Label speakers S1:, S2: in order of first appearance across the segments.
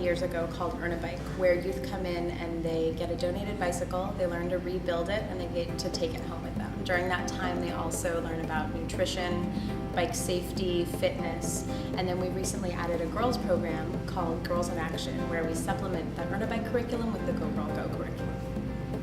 S1: years ago called Earn a Bike, where youth come in and they get a donated bicycle, they learn to rebuild it, and they get to take it home with them. During that time, they also learn about nutrition, bike safety, fitness, and then we recently added a girls program called Girls in Action, where we supplement the Earn a Bike curriculum with the Go Girl Go curriculum.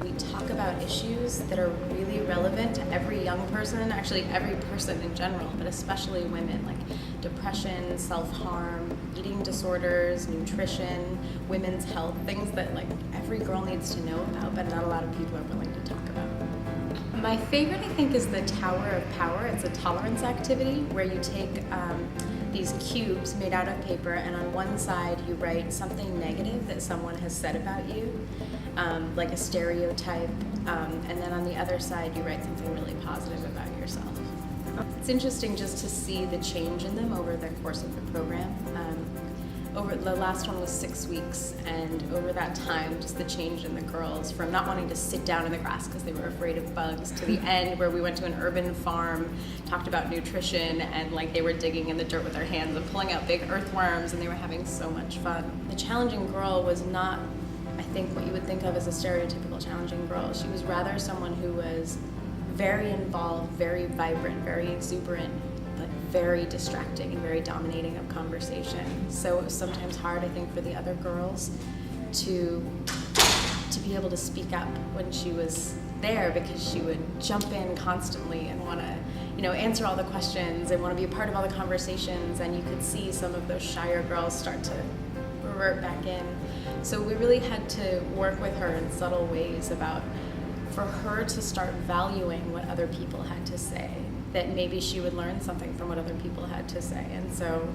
S1: We talk about issues that are really relevant to every young person, actually every person in general, but especially women, like depression, self-harm, eating disorders, nutrition, women's health, things that like every girl needs to know about, but not a lot of people are willing to talk about. My favorite, I think, is the Tower of Power. It's a tolerance activity where you take these cubes made out of paper, and on one side you write something negative that someone has said about you, like a stereotype, and then on the other side you write something really positive about yourself. It's interesting just to see the change in them over the course of the program. Over the last one was 6 weeks, and over that time, just the change in the girls from not wanting to sit down in the grass because they were afraid of bugs, to the end where we went to an urban farm, talked about nutrition, and like they were digging in the dirt with their hands and pulling out big earthworms, and they were having so much fun. The challenging girl was not, I think, what you would think of as a stereotypical challenging girl. She was rather someone who was very involved, very vibrant, very exuberant, but very distracting and very dominating of conversation. So it was sometimes hard, I think, for the other girls to be able to speak up when she was there, because she would jump in constantly and want to, answer all the questions and want to be a part of all the conversations, and you could see some of those shyer girls start to revert back in. So we really had to work with her in subtle ways for her to start valuing what other people had to say, that maybe she would learn something from what other people had to say. And so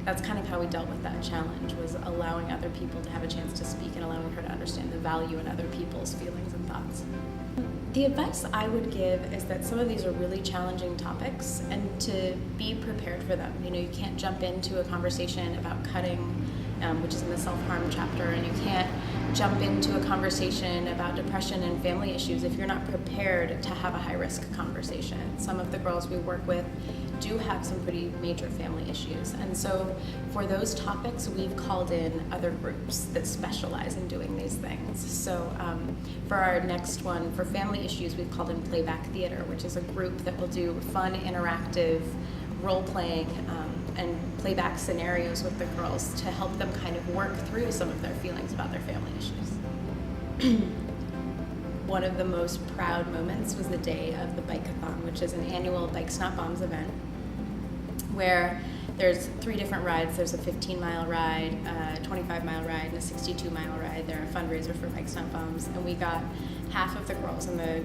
S1: that's kind of how we dealt with that challenge, was allowing other people to have a chance to speak and allowing her to understand the value in other people's feelings and thoughts. The advice I would give is that some of these are really challenging topics, and to be prepared for them. You can't jump into a conversation about cutting, which is in the self-harm chapter, and you can't jump into a conversation about depression and family issues if you're not prepared to have a high-risk conversation. Some of the girls we work with do have some pretty major family issues, and so for those topics we've called in other groups that specialize in doing these things. So for our next one, for family issues, we've called in Playback Theater, which is a group that will do fun, interactive role-playing and playback scenarios with the girls to help them kind of work through some of their feelings about their family issues. One of the most proud moments was the day of the Bike-a-thon, which is an annual Bikes Not Bombs event, where there's 3 different rides. There's a 15-mile ride, a 25-mile ride, and a 62-mile ride. They're a fundraiser for Bikes Not Bombs, and we got half of the girls in the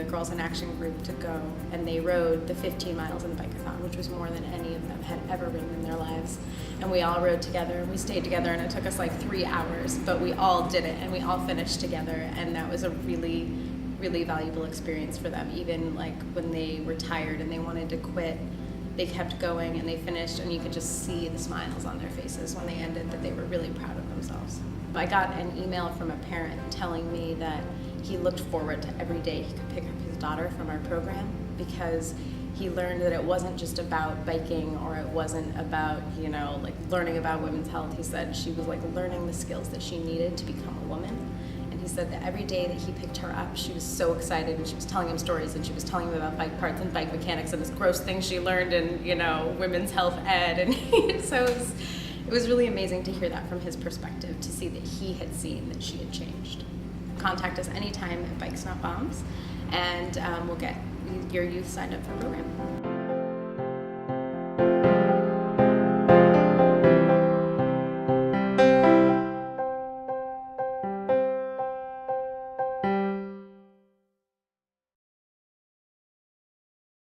S1: Girls in Action group to go, and they rode the 15 miles in the Bike-a-thon, which was more than any of them had ever ridden in their lives. And we all rode together, and we stayed together, and it took us like 3 hours, but we all did it, and we all finished together, and that was a really, really valuable experience for them. Even like when they were tired and they wanted to quit, they kept going and they finished, and you could just see the smiles on their faces when they ended, that they were really proud of themselves. I got an email from a parent telling me that he looked forward to every day he could pick up his daughter from our program, because he learned that it wasn't just about biking, or it wasn't about, like learning about women's health. He said she was like learning the skills that she needed to become a woman. And he said that every day that he picked her up, she was so excited, and she was telling him stories, and she was telling him about bike parts and bike mechanics and this gross thing she learned in, women's health ed. And so it was really amazing to hear that from his perspective, to see that he had seen that she had changed. Contact us anytime at Bikes Not Bombs, and we'll get your youth signed up for the program.